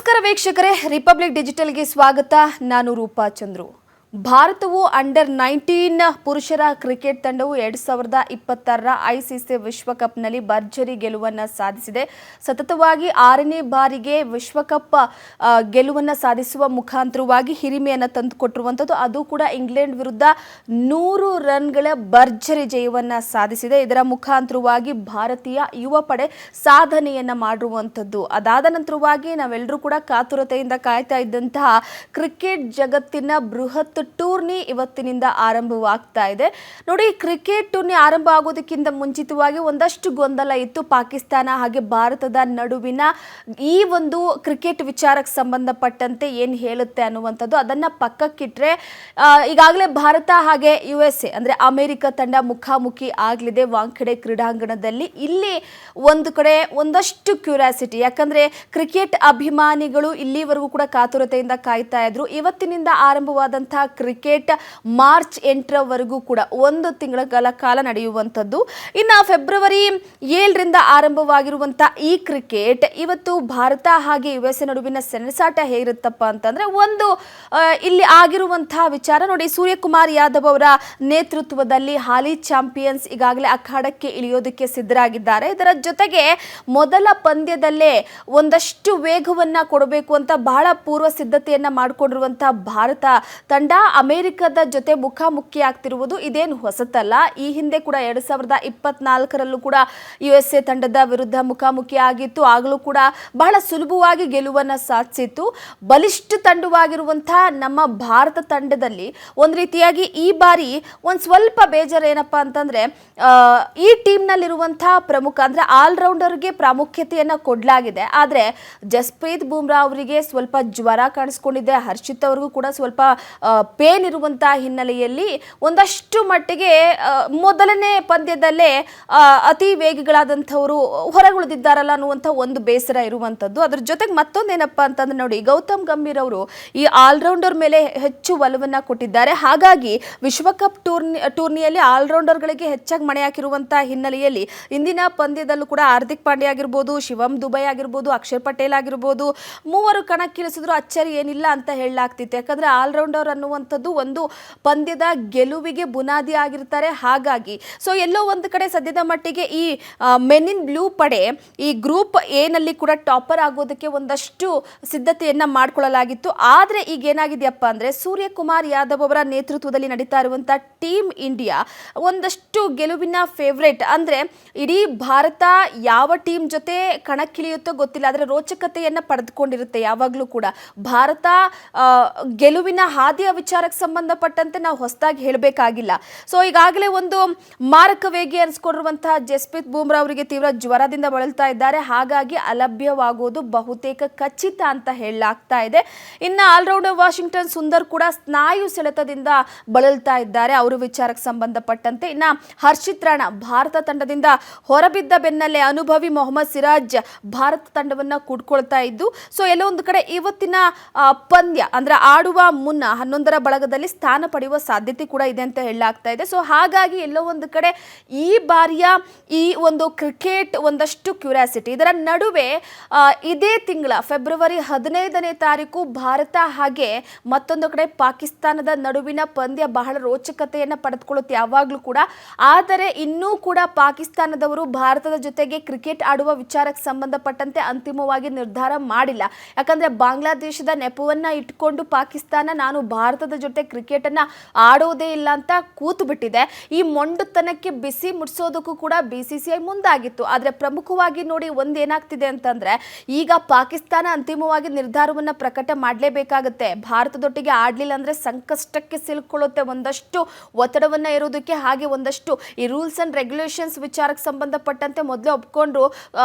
ನಮಸ್ಕಾರ ವೀಕ್ಷಕರೇ, ರಿಪಬ್ಲಿಕ್ ಡಿಜಿಟಲ್ಗೆ ಸ್ವಾಗತ. ನಾನು ರೂಪಾ ಚಂದ್ರು. ಭಾರತವು ಅಂಡರ್ 19 ಪುರುಷರ ಕ್ರಿಕೆಟ್ ತಂಡವು 2026ರ ಐಸಿಸಿ ವಿಶ್ವಕಪ್ನಲ್ಲಿ ಭರ್ಜರಿ ಗೆಲುವನ್ನು ಸಾಧಿಸಿದೆ. ಸತತವಾಗಿ 6ನೇ ಬಾರಿಗೆ ವಿಶ್ವಕಪ್ ಗೆಲುವನ್ನು ಸಾಧಿಸುವ ಮುಖಾಂತರವಾಗಿ ಹಿರಿಮೆಯನ್ನು ತಂದುಕೊಟ್ಟಿರುವಂಥದ್ದು. ಅದು ಕೂಡ ಇಂಗ್ಲೆಂಡ್ ವಿರುದ್ಧ 100 ರನ್ಗಳ ಭರ್ಜರಿ ಜಯವನ್ನು ಸಾಧಿಸಿದೆ. ಇದರ ಮುಖಾಂತರವಾಗಿ ಭಾರತೀಯ ಯುವ ಪಡೆ ಸಾಧನೆಯನ್ನು ಮಾಡಿರುವಂಥದ್ದು. ಅದಾದ ನಂತರವಾಗಿ ನಾವೆಲ್ಲರೂ ಕೂಡ ಕಾತುರತೆಯಿಂದ ಕಾಯ್ತಾ ಇದ್ದಂತಹ ಕ್ರಿಕೆಟ್ ಜಗತ್ತಿನ ಬೃಹತ್ ಟೂರ್ನಿ ಇವತ್ತಿನಿಂದ ಆರಂಭವಾಗ್ತಾ ಇದೆ. ನೋಡಿ, ಕ್ರಿಕೆಟ್ ಟೂರ್ನಿ ಆರಂಭ ಆಗೋದಕ್ಕಿಂತ ಮುಂಚಿತವಾಗಿ ಒಂದಷ್ಟು ಗೊಂದಲ ಇತ್ತು. ಪಾಕಿಸ್ತಾನ ಹಾಗೆ ಭಾರತದ ನಡುವಿನ ಈ ಒಂದು ಕ್ರಿಕೆಟ್ ವಿಚಾರಕ್ಕೆ ಸಂಬಂಧಪಟ್ಟಂತೆ ಏನು ಹೇಳುತ್ತೆ ಅನ್ನುವಂಥದ್ದು. ಅದನ್ನು ಪಕ್ಕಕ್ಕಿಟ್ರೆ ಈಗಾಗಲೇ ಭಾರತ ಹಾಗೆ USA ಅಂದರೆ ಅಮೆರಿಕ ತಂಡ ಮುಖಾಮುಖಿ ಆಗಲಿದೆ ವಾಂಖೆಡೆ ಕ್ರೀಡಾಂಗಣದಲ್ಲಿ. ಇಲ್ಲಿ ಒಂದು ಕಡೆ ಒಂದಷ್ಟು ಕ್ಯೂರಿಯಾಸಿಟಿ, ಯಾಕಂದರೆ ಕ್ರಿಕೆಟ್ ಅಭಿಮಾನಿಗಳು ಇಲ್ಲಿವರೆಗೂ ಕೂಡ ಕಾತುರತೆಯಿಂದ ಕಾಯ್ತಾ ಇದ್ರು. ಇವತ್ತಿನಿಂದ ಆರಂಭವಾದಂತಹ ಕ್ರಿಕೆಟ್ ಮಾರ್ಚ್ 8ರವರೆಗೂ ಕೂಡ 1 ತಿಂಗಳ ಕಾಲ ನಡೆಯುವಂಥದ್ದು. ಇನ್ನು ಫೆಬ್ರವರಿ 7ರಿಂದ ಆರಂಭವಾಗಿರುವಂತಹ ಈ ಕ್ರಿಕೆಟ್ ಇವತ್ತು ಭಾರತ ಹಾಗೆ USA ನಡುವಿನ ಸೆಣಸಾಟ ಹೇಗಿರುತ್ತಪ್ಪ ಅಂತಂದ್ರೆ, ಒಂದು ಇಲ್ಲಿ ಆಗಿರುವಂತಹ ವಿಚಾರ ನೋಡಿ, ಸೂರ್ಯಕುಮಾರ್ ಯಾದವ್ ಅವರ ನೇತೃತ್ವದಲ್ಲಿ ಹಾಲಿ ಚಾಂಪಿಯನ್ಸ್ ಈಗಾಗಲೇ ಅಖಾಡಕ್ಕೆ ಇಳಿಯೋದಕ್ಕೆ ಸಿದ್ಧರಾಗಿದ್ದಾರೆ. ಇದರ ಜೊತೆಗೆ ಮೊದಲ ಪಂದ್ಯದಲ್ಲೇ ಒಂದಷ್ಟು ವೇಗವನ್ನ ಕೊಡಬೇಕು ಅಂತ ಬಹಳ ಪೂರ್ವ ಸಿದ್ಧತೆಯನ್ನ ಮಾಡಿಕೊಂಡಿರುವಂತಹ ಭಾರತ ತಂಡ ಅಮೆರಿಕದ ಜೊತೆ ಮುಖಾಮುಖಿ ಆಗ್ತಿರುವುದು ಇದೇನು ಹೊಸತಲ್ಲ. ಈ ಹಿಂದೆ ಕೂಡ 2024ರಲ್ಲೂ ಕೂಡ USA ತಂಡದ ವಿರುದ್ಧ ಮುಖಾಮುಖಿ ಆಗಿತ್ತು. ಆಗಲೂ ಕೂಡ ಬಹಳ ಸುಲಭವಾಗಿ ಗೆಲುವನ್ನು ಸಾಧಿಸಿತ್ತು. ಬಲಿಷ್ಠ ತಂಡವಾಗಿರುವಂತಹ ನಮ್ಮ ಭಾರತ ತಂಡದಲ್ಲಿ ಒಂದು ರೀತಿಯಾಗಿ ಈ ಬಾರಿ ಒಂದು ಸ್ವಲ್ಪ ಬೇಜಾರು ಏನಪ್ಪಾ ಅಂತಂದ್ರೆ, ಈ ಟೀಮ್ನಲ್ಲಿರುವಂತಹ ಪ್ರಮುಖ ಅಂದ್ರೆ ಆಲ್ರೌಂಡರ್ಗೆ ಪ್ರಾಮುಖ್ಯತೆಯನ್ನು ಕೊಡಲಾಗಿದೆ. ಆದರೆ ಜಸ್ಪ್ರೀತ್ ಬುಮ್ರಾ ಅವರಿಗೆ ಸ್ವಲ್ಪ ಜ್ವರ ಕಾಣಿಸ್ಕೊಂಡಿದೆ. ಹರ್ಷಿತ್ ಅವ್ರಿಗೂ ಕೂಡ ಸ್ವಲ್ಪ ಪೇನ್ ಇರುವಂತಹ ಹಿನ್ನೆಲೆಯಲ್ಲಿ ಒಂದಷ್ಟು ಮಟ್ಟಿಗೆ ಮೊದಲನೇ ಪಂದ್ಯದಲ್ಲೇ ಅತಿ ವೇಗಿಗಳಾದಂಥವರು ಹೊರಗುಳಿದಿದ್ದಾರಲ್ಲ ಅನ್ನುವಂಥ ಒಂದು ಬೇಸರ ಇರುವಂಥದ್ದು. ಅದ್ರ ಜೊತೆಗೆ ಮತ್ತೊಂದೇನಪ್ಪ ಅಂತಂದ್ರೆ ನೋಡಿ, ಗೌತಮ್ ಗಂಭೀರ್ ಅವರು ಈ ಆಲ್ರೌಂಡರ್ ಮೇಲೆ ಹೆಚ್ಚು ಒಲವನ್ನು ಕೊಟ್ಟಿದ್ದಾರೆ. ಹಾಗಾಗಿ ವಿಶ್ವಕಪ್ ಟೂರ್ನಿಯಲ್ಲಿ ಆಲ್ರೌಂಡರ್ಗಳಿಗೆ ಹೆಚ್ಚಾಗಿ ಮಣೆ ಹಾಕಿರುವಂತಹ ಹಿನ್ನೆಲೆಯಲ್ಲಿ ಇಂದಿನ ಪಂದ್ಯದಲ್ಲೂ ಕೂಡ ಹಾರ್ದಿಕ್ ಪಾಂಡ್ಯ ಆಗಿರ್ಬೋದು, ಶಿವಮ್ ದುಬೈ ಆಗಿರ್ಬೋದು, ಅಕ್ಷರ್ ಪಟೇಲ್ ಆಗಿರ್ಬೋದು, ಮೂವರು ಕಣಕ್ಕಿಳಿಸಿದ್ರು ಅಚ್ಚರಿ ಏನಿಲ್ಲ ಅಂತ ಹೇಳಲಾಗ್ತಿತ್ತು. ಯಾಕಂದ್ರೆ ಆಲ್ರೌಂಡರ್ ಅನ್ನುವಂಥದ್ದು ಒಂದು ಪಂದ್ಯದ ಗೆಲುವಿಗೆ ಬುನಾದಿ ಆಗಿರ್ತಾರೆ. ಹಾಗಾಗಿ ಸೊ ಎಲ್ಲೋ ಒಂದು ಕಡೆ ಸದ್ಯದ ಮಟ್ಟಿಗೆ ಈ ಮೆನ್ ಇನ್ ಬ್ಲೂ ಪಡೆ ಈ ಗ್ರೂಪ್ ಎನಲ್ಲಿ ಕೂಡ ಟಾಪರ್ ಆಗೋದಕ್ಕೆ ಒಂದಷ್ಟು ಸಿದ್ಧತೆಯನ್ನ ಮಾಡ್ಕೊಳ್ಳಲಾಗಿತ್ತು. ಆದರೆ ಈಗ ಏನಾಗಿದೆಯಪ್ಪ ಅಂದ್ರೆ, ಸೂರ್ಯಕುಮಾರ್ ಯಾದವ್ ಅವರ ನೇತೃತ್ವದಲ್ಲಿ ನಡೀತಾ ಇರುವಂತಹ ಟೀಮ್ ಇಂಡಿಯಾ ಒಂದಷ್ಟು ಗೆಲುವಿನ ಫೇವ್ರೇಟ್. ಅಂದ್ರೆ ಇಡೀ ಭಾರತ ಯಾವ ಟೀಮ್ ಜೊತೆ ಕಣಕ್ಕಿಳಿಯುತ್ತೋ ಗೊತ್ತಿಲ್ಲ, ಆದರೆ ರೋಚಕತೆಯನ್ನ ಪಡೆದುಕೊಂಡಿರುತ್ತೆ ಯಾವಾಗಲೂ ಕೂಡ. ಭಾರತ ಗೆಲುವಿನ ಹಾದಿಯ ವಿಚಾರಕ್ಕೆ ಸಂಬಂಧಪಟ್ಟಂತೆ ನಾವು ಹೊಸದಾಗಿ ಹೇಳಬೇಕಾಗಿಲ್ಲ. ಸೊ ಈಗಾಗಲೇ ಒಂದು ಮಾರಕ ವೇಗಿ ಅನಿಸ್ಕೊಂಡಿರುವಂತಹ ಜಸ್ಪ್ರೀತ್ ಬುಮ್ರಾ ಅವರಿಗೆ ತೀವ್ರ ಜ್ವರದಿಂದ ಬಳಲ್ತಾ ಇದ್ದಾರೆ. ಹಾಗಾಗಿ ಅಲಭ್ಯವಾಗುವುದು ಬಹುತೇಕ ಖಚಿತ ಅಂತ ಹೇಳಲಾಗ್ತಾ ಇದೆ. ಇನ್ನು ಆಲ್ರೌಂಡರ್ ವಾಷಿಂಗ್ಟನ್ ಸುಂದರ್ ಕೂಡ ಸ್ನಾಯು ಸೆಳೆತದಿಂದ ಬಳಲ್ತಾ ಇದ್ದಾರೆ ಅವರ ವಿಚಾರಕ್ಕೆ ಸಂಬಂಧಪಟ್ಟಂತೆ. ಇನ್ನು ಹರ್ಷಿತ್ ರಾಣಾ ಭಾರತ ತಂಡದಿಂದ ಹೊರಬಿದ್ದ ಬೆನ್ನಲ್ಲೇ ಅನುಭವಿ ಮೊಹಮ್ಮದ್ ಸಿರಾಜ್ ಭಾರತ ತಂಡವನ್ನ ಕೂಡ್ಕೊಳ್ತಾ ಇದ್ದು, ಸೊ ಎಲ್ಲೋ ಒಂದು ಕಡೆ ಇವತ್ತಿನ ಪಂದ್ಯ ಅಂದ್ರೆ ಆಡುವ ಮುನ್ನ 11ರ ಬಳಗದಲ್ಲಿ ಸ್ಥಾನ ಪಡೆಯುವ ಸಾಧ್ಯತೆ ಕೂಡ ಇದೆ ಅಂತ ಹೇಳಲಾಗ್ತಾ ಇದೆ. ಸೊ ಹಾಗಾಗಿ ಎಲ್ಲೋ ಒಂದು ಕಡೆ ಈ ಬಾರಿಯ ಈ ಒಂದು ಕ್ರಿಕೆಟ್ ಒಂದಷ್ಟು ಕ್ಯೂರಿಯಾಸಿಟಿ. ಇದರ ನಡುವೆ ಇದೇ ತಿಂಗಳ ಫೆಬ್ರವರಿ 15ನೇ ತಾರೀಕು ಭಾರತ ಹಾಗೆ ಮತ್ತೊಂದು ಕಡೆ ಪಾಕಿಸ್ತಾನದ ನಡುವಿನ ಪಂದ್ಯ ಬಹಳ ರೋಚಕತೆಯನ್ನು ಪಡೆದುಕೊಳ್ಳುತ್ತೆ ಯಾವಾಗಲೂ ಕೂಡ. ಆದರೆ ಇನ್ನೂ ಕೂಡ ಪಾಕಿಸ್ತಾನದವರು ಭಾರತದ ಜೊತೆಗೆ ಕ್ರಿಕೆಟ್ ಆಡುವ ವಿಚಾರಕ್ಕೆ ಸಂಬಂಧಪಟ್ಟಂತೆ ಅಂತಿಮವಾಗಿ ನಿರ್ಧಾರ ಮಾಡಿಲ್ಲ. ಯಾಕಂದ್ರೆ ಬಾಂಗ್ಲಾದೇಶದ ನೆಪವನ್ನ ಇಟ್ಕೊಂಡು ಪಾಕಿಸ್ತಾನ ನಾನು ಭಾರತದ ಜೊತೆ ಕ್ರಿಕೆಟ್ ಅನ್ನ ಆಡೋದೇ ಇಲ್ಲ ಅಂತ ಕೂತು ಬಿಟ್ಟಿದೆ. ಈ ಮೊಂಡುತನಕ್ಕೆ ಬಿಸಿ ಮುಟ್ಸೋದಕ್ಕೂ ಕೂಡ BCCI ಮುಂದಾಗಿತ್ತು. ಆದ್ರೆ ಪ್ರಮುಖವಾಗಿ ನೋಡಿ, ಒಂದೇನಾಗ್ತಿದೆ ಅಂತಂದ್ರೆ, ಈಗ ಪಾಕಿಸ್ತಾನ ಅಂತಿಮವಾಗಿ ನಿರ್ಧಾರವನ್ನ ಪ್ರಕಟ ಮಾಡಲೇಬೇಕಾಗುತ್ತೆ. ಭಾರತದೊಟ್ಟಿಗೆ ಆಡ್ಲಿಲ್ಲ ಅಂದ್ರೆ ಸಂಕಷ್ಟಕ್ಕೆ ಸಿಲುಕೊಳ್ಳುತ್ತೆ. ಒಂದಷ್ಟು ಒತ್ತಡವನ್ನ ಇರೋದಕ್ಕೆ, ಹಾಗೆ ಒಂದಷ್ಟು ಈ ರೂಲ್ಸ್ ಅಂಡ್ ರೆಗ್ಯುಲೇಷನ್ಸ್ ವಿಚಾರಕ್ಕೆ ಸಂಬಂಧಪಟ್ಟಂತೆ ಮೊದಲೇ ಒಪ್ಕೊಂಡು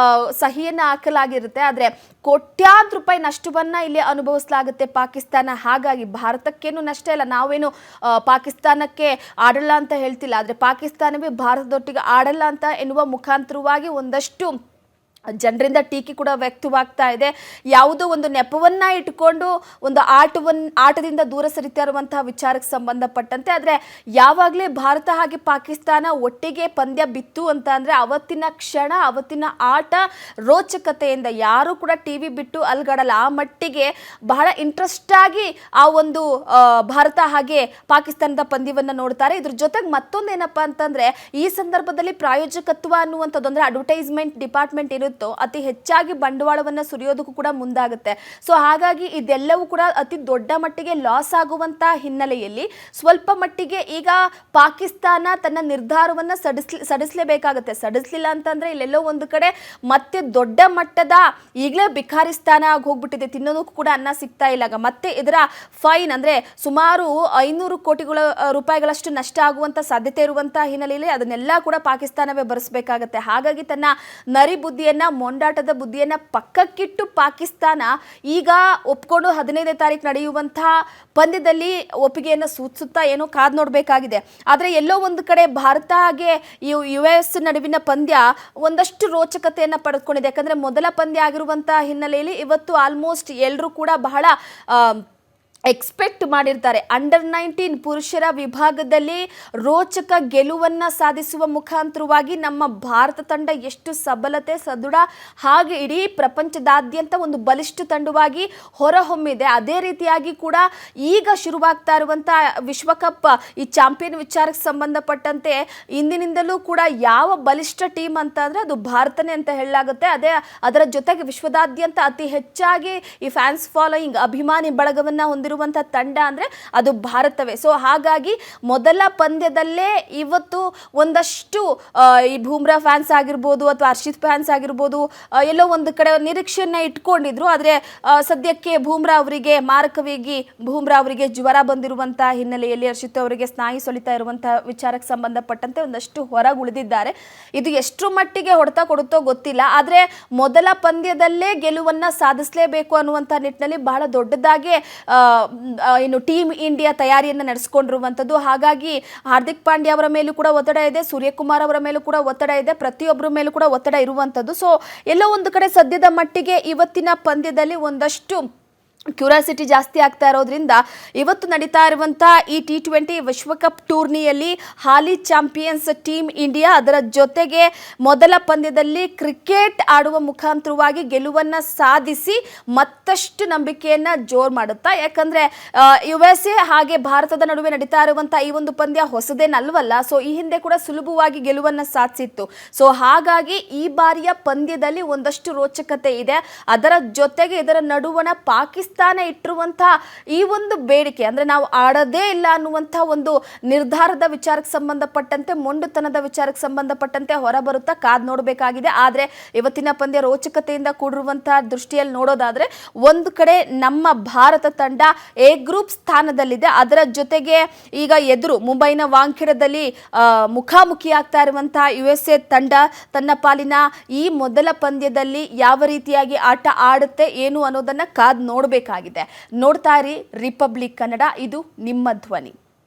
ಸಹಿಯನ್ನ ಹಾಕಲಾಗಿರುತ್ತೆ. ಆದ್ರೆ ಕೋಟ್ಯಾಂತರ ರೂಪಾಯಿ ನಷ್ಟವನ್ನ ಇಲ್ಲಿ ಅನುಭವಿಸಲಾಗುತ್ತೆ ಪಾಕಿಸ್ತಾನ. ಹಾಗಾಗಿ ಭಾರತಕ್ಕೇನು ನಷ್ಟ ಇಲ್ಲ, ನಾವೇನು ಪಾಕಿಸ್ತಾನಕ್ಕೆ ಆಡಲ್ಲ ಅಂತ ಹೇಳ್ತಿಲ್ಲ. ಆದರೆ ಪಾಕಿಸ್ತಾನವೇ ಭಾರತದೊಟ್ಟಿಗೆ ಆಡಲ್ಲ ಅಂತ ಎನ್ನುವ ಮುಖಾಂತರವಾಗಿ ಒಂದಷ್ಟು ಜನರಿಂದ ಟೀಕೆ ಕೂಡ ವ್ಯಕ್ತವಾಗ್ತಾ ಇದೆ. ಯಾವುದೋ ಒಂದು ನೆಪವನ್ನ ಇಟ್ಕೊಂಡು ಒಂದು ಆಟದಿಂದ ದೂರ ಸರಿತಾ ಇರುವಂತಹ ವಿಚಾರಕ್ಕೆ ಸಂಬಂಧಪಟ್ಟಂತೆ. ಆದರೆ ಯಾವಾಗಲೇ ಭಾರತ ಹಾಗೆ ಪಾಕಿಸ್ತಾನ ಒಟ್ಟಿಗೆ ಪಂದ್ಯ ಬಿತ್ತು ಅಂತ ಅಂದರೆ ಅವತ್ತಿನ ಕ್ಷಣ, ಅವತ್ತಿನ ಆಟ ರೋಚಕತೆಯಿಂದ ಯಾರು ಕೂಡ ಟಿವಿ ಬಿಟ್ಟು ಅಲ್ಗಡಲ್ಲ. ಆ ಮಟ್ಟಿಗೆ ಬಹಳ ಇಂಟ್ರೆಸ್ಟ್ ಆಗಿ ಆ ಒಂದು ಭಾರತ ಹಾಗೆ ಪಾಕಿಸ್ತಾನದ ಪಂದ್ಯವನ್ನು ನೋಡ್ತಾರೆ. ಇದ್ರ ಜೊತೆಗೆ ಮತ್ತೊಂದೇನಪ್ಪ ಅಂತಂದ್ರೆ ಈ ಸಂದರ್ಭದಲ್ಲಿ ಪ್ರಾಯೋಜಕತ್ವ ಅನ್ನುವಂಥದ್ದು, ಅಂದ್ರೆ ಅಡ್ವರ್ಟೈಸ್ಮೆಂಟ್ ಡಿಪಾರ್ಟ್ಮೆಂಟ್ ಇರುತ್ತೆ, ಅತಿ ಹೆಚ್ಚಾಗಿ ಬಂಡವಾಳವನ್ನ ಸುರಿಯೋದಕ್ಕೂ ಕೂಡ ಮುಂದಾಗುತ್ತೆ. ಸೊ ಹಾಗಾಗಿ ಇದೆಲ್ಲವೂ ಕೂಡ ಅತಿ ದೊಡ್ಡ ಮಟ್ಟಿಗೆ ಲಾಸ್ ಆಗುವಂತ ಹಿನ್ನೆಲೆಯಲ್ಲಿ ಸ್ವಲ್ಪ ಮಟ್ಟಿಗೆ ಈಗ ಪಾಕಿಸ್ತಾನ ತನ್ನ ನಿರ್ಧಾರವನ್ನ ಸಡಿಸಲೇಬೇಕಾಗುತ್ತೆ. ಸಡಿಸಲಿಲ್ಲ ಅಂತಂದ್ರೆ ಇಲ್ಲೆಲ್ಲೋ ಒಂದು ಕಡೆ ಮತ್ತೆ ದೊಡ್ಡ ಮಟ್ಟದ ಈಗಲೇ ಬಿಕಾರಿಸ್ತಾನ ಆಗಿ ಹೋಗ್ಬಿಟ್ಟಿದೆ, ತಿನ್ನೋದಕ್ಕೂ ಕೂಡ ಅನ್ನ ಸಿಗ್ತಾ ಇಲ್ಲ. ಮತ್ತೆ ಇದರ ಫೈನ್ ಅಂದ್ರೆ ಸುಮಾರು 500 ಕೋಟಿ ರೂಪಾಯಿಗಳಷ್ಟು ನಷ್ಟ ಆಗುವಂತ ಸಾಧ್ಯತೆ ಇರುವಂತಹ ಹಿನ್ನೆಲೆಯಲ್ಲಿ ಅದನ್ನೆಲ್ಲ ಕೂಡ ಪಾಕಿಸ್ತಾನವೇ ಭರಿಸಬೇಕಾಗತ್ತೆ. ಹಾಗಾಗಿ ತನ್ನ ನರಿ ಬುದ್ಧಿಯನ್ನ, ಮೊಂಡಾಟದ ಬುದ್ಧಿಯನ್ನ ಪಕ್ಕಕ್ಕಿಟ್ಟು ಪಾಕಿಸ್ತಾನ ಈಗ ಒಪ್ಕೊಂಡು 15ನೇ ತಾರೀಕು ನಡೆಯುವಂತಹ ಪಂದ್ಯದಲ್ಲಿ ಒಪ್ಪಿಗೆಯನ್ನು ಸೂಚಿಸುತ್ತಾ ಏನೋ ಕಾದು ನೋಡಬೇಕಾಗಿದೆ. ಆದರೆ ಎಲ್ಲೋ ಒಂದು ಕಡೆ ಭಾರತ ಹಾಗೆ US ನಡುವಿನ ಪಂದ್ಯ ಒಂದಷ್ಟು ರೋಚಕತೆಯನ್ನು ಪಡೆದುಕೊಂಡಿದೆ. ಯಾಕಂದ್ರೆ ಮೊದಲ ಪಂದ್ಯ ಆಗಿರುವಂತಹ ಹಿನ್ನೆಲೆಯಲ್ಲಿ ಇವತ್ತು ಆಲ್ಮೋಸ್ಟ್ ಎಲ್ಲರೂ ಕೂಡ ಬಹಳ ಎಕ್ಸ್ಪೆಕ್ಟ್ ಮಾಡಿರ್ತಾರೆ. ಅಂಡರ್ 19 ಪುರುಷರ ವಿಭಾಗದಲ್ಲಿ ರೋಚಕ ಗೆಲುವನ್ನು ಸಾಧಿಸುವ ಮುಖಾಂತರವಾಗಿ ನಮ್ಮ ಭಾರತ ತಂಡ ಎಷ್ಟು ಸಬಲತೆ, ಸದೃಢ, ಹಾಗೆ ಇಡೀ ಪ್ರಪಂಚದಾದ್ಯಂತ ಒಂದು ಬಲಿಷ್ಠ ತಂಡವಾಗಿ ಹೊರಹೊಮ್ಮಿದೆ. ಅದೇ ರೀತಿಯಾಗಿ ಕೂಡ ಈಗ ಶುರುವಾಗ್ತಾ ಇರುವಂಥ ವಿಶ್ವಕಪ್ ಈ ಚಾಂಪಿಯನ್ ವಿಚಾರಕ್ಕೆ ಸಂಬಂಧಪಟ್ಟಂತೆ ಇಂದಿನಿಂದಲೂ ಕೂಡ ಯಾವ ಬಲಿಷ್ಠ ಟೀಮ್ ಅಂತ ಅಂದರೆ ಅದು ಭಾರತನೇ ಅಂತ ಹೇಳಲಾಗುತ್ತೆ. ಅದರ ಜೊತೆಗೆ ವಿಶ್ವದಾದ್ಯಂತ ಅತಿ ಹೆಚ್ಚಾಗಿ ಈ ಫ್ಯಾನ್ಸ್ ಫಾಲೋಯಿಂಗ್, ಅಭಿಮಾನಿ ಬಳಗವನ್ನು ಹೊಂದಿರುವಂಥ ತಂಡ ಅಂದರೆ ಅದು ಭಾರತವೇ. ಸೊ ಹಾಗಾಗಿ ಮೊದಲ ಪಂದ್ಯದಲ್ಲೇ ಇವತ್ತು ಒಂದಷ್ಟು ಈ ಬೂಮ್ರಾ ಫ್ಯಾನ್ಸ್ ಆಗಿರ್ಬೋದು ಅಥವಾ ಹರ್ಷಿತ್ ಫ್ಯಾನ್ಸ್ ಆಗಿರ್ಬೋದು ಎಲ್ಲೋ ಒಂದು ಕಡೆ ನಿರೀಕ್ಷೆಯನ್ನ ಇಟ್ಕೊಂಡಿದ್ರು. ಆದರೆ ಸದ್ಯಕ್ಕೆ ಮಾರಕವಾಗಿ ಬೂಮ್ರಾ ಅವರಿಗೆ ಜ್ವರ ಬಂದಿರುವಂತಹ ಹಿನ್ನೆಲೆಯಲ್ಲಿ ಹರ್ಷಿತ್ ಅವರಿಗೆ ಸ್ನಾಯು ಸೊಲಿತಾ ಇರುವಂತಹ ವಿಚಾರಕ್ಕೆ ಸಂಬಂಧಪಟ್ಟಂತೆ ಒಂದಷ್ಟು ಹೊರಗುಳಿದಿದ್ದಾರೆ. ಇದು ಎಷ್ಟು ಮಟ್ಟಿಗೆ ಹೊಡೆತ ಕೊಡುತ್ತೋ ಗೊತ್ತಿಲ್ಲ. ಆದರೆ ಮೊದಲ ಪಂದ್ಯದಲ್ಲೇ ಗೆಲುವನ್ನ ಸಾಧಿಸಲೇಬೇಕು ಅನ್ನುವಂಥ ನಿಟ್ಟಿನಲ್ಲಿ ಬಹಳ ದೊಡ್ಡದಾಗಿ ಇನ್ನು ಟೀಮ್ ಇಂಡಿಯಾ ತಯಾರಿಯನ್ನು ನಡೆಸಿಕೊಂಡಿರುವಂಥದ್ದು. ಹಾಗಾಗಿ ಹಾರ್ದಿಕ್ ಪಾಂಡ್ಯ ಅವರ ಮೇಲೂ ಕೂಡ ಒತ್ತಡ ಇದೆ, ಸೂರ್ಯಕುಮಾರ್ ಅವರ ಮೇಲೂ ಕೂಡ ಒತ್ತಡ ಇದೆ, ಪ್ರತಿಯೊಬ್ಬರ ಮೇಲೂ ಕೂಡ ಒತ್ತಡ ಇರುವಂಥದ್ದು. ಸೊ ಎಲ್ಲೋ ಒಂದು ಕಡೆ ಸದ್ಯದ ಮಟ್ಟಿಗೆ ಇವತ್ತಿನ ಪಂದ್ಯದಲ್ಲಿ ಒಂದಷ್ಟು ಕ್ಯೂರಿಯಾಸಿಟಿ ಜಾಸ್ತಿ ಆಗ್ತಾ ಇರೋದ್ರಿಂದ ಇವತ್ತು ನಡೀತಾ ಇರುವಂಥ ಈ T20 ವಿಶ್ವಕಪ್ ಟೂರ್ನಿಯಲ್ಲಿ ಹಾಲಿ ಚಾಂಪಿಯನ್ಸ್ ಟೀಮ್ ಇಂಡಿಯಾ ಅದರ ಜೊತೆಗೆ ಮೊದಲ ಪಂದ್ಯದಲ್ಲಿ ಕ್ರಿಕೆಟ್ ಆಡುವ ಮುಖಾಂತರವಾಗಿ ಗೆಲುವನ್ನು ಸಾಧಿಸಿ ಮತ್ತಷ್ಟು ನಂಬಿಕೆಯನ್ನು ಜೋರು ಮಾಡುತ್ತಾ. ಯಾಕಂದರೆ USA ಹಾಗೆ ಭಾರತದ ನಡುವೆ ನಡೀತಾ ಇರುವಂಥ ಈ ಒಂದು ಪಂದ್ಯ ಹೊಸದೇನಲ್ವಲ್ಲ. ಸೊ ಈ ಹಿಂದೆ ಕೂಡ ಸುಲಭವಾಗಿ ಗೆಲುವನ್ನು ಸಾಧಿಸಿತ್ತು. ಸೊ ಹಾಗಾಗಿ ಈ ಬಾರಿಯ ಪಂದ್ಯದಲ್ಲಿ ಒಂದಷ್ಟು ರೋಚಕತೆ ಇದೆ. ಅದರ ಜೊತೆಗೆ ಇದರ ನಡುವಣ ಪಾಕಿಸ್ತಾನ ಇಟ್ಟಿರುವಂತಹ ಈ ಒಂದು ಬೇಡಿಕೆ, ಅಂದ್ರೆ ನಾವು ಆಡೋದೇ ಇಲ್ಲ ಅನ್ನುವಂಥ ಒಂದು ನಿರ್ಧಾರದ ವಿಚಾರಕ್ಕೆ ಸಂಬಂಧಪಟ್ಟಂತೆ, ಮೊಂಡುತನದ ವಿಚಾರಕ್ಕೆ ಸಂಬಂಧಪಟ್ಟಂತೆ ಹೊರಬರುತ್ತಾ ಕಾದು ನೋಡಬೇಕಾಗಿದೆ. ಆದರೆ ಇವತ್ತಿನ ಪಂದ್ಯ ರೋಚಕತೆಯಿಂದ ಕೂಡಿರುವಂತಹ ದೃಷ್ಟಿಯಲ್ಲಿ ನೋಡೋದಾದ್ರೆ ಒಂದು ಕಡೆ ನಮ್ಮ ಭಾರತ ತಂಡ ಎ ಗ್ರೂಪ್ ಸ್ಥಾನದಲ್ಲಿದೆ. ಅದರ ಜೊತೆಗೆ ಈಗ ಎದುರು ಮುಂಬೈನ ವಾಂಖೆಡೆದಲ್ಲಿ ಮುಖಾಮುಖಿ ಆಗ್ತಾ ಇರುವಂತಹ USA ತಂಡ ತನ್ನ ಪಾಲಿನ ಈ ಮೊದಲ ಪಂದ್ಯದಲ್ಲಿ ಯಾವ ರೀತಿಯಾಗಿ ಆಟ ಆಡುತ್ತೆ ಏನು ಅನ್ನೋದನ್ನ ಕಾದು ನೋಡಬೇಕಾಗಿದೆ. ನೋಡ್ತಾ ಇರಿ ರಿಪಬ್ಲಿಕ್ ಕನ್ನಡ, ಇದು ನಿಮ್ಮ ಧ್ವನಿ.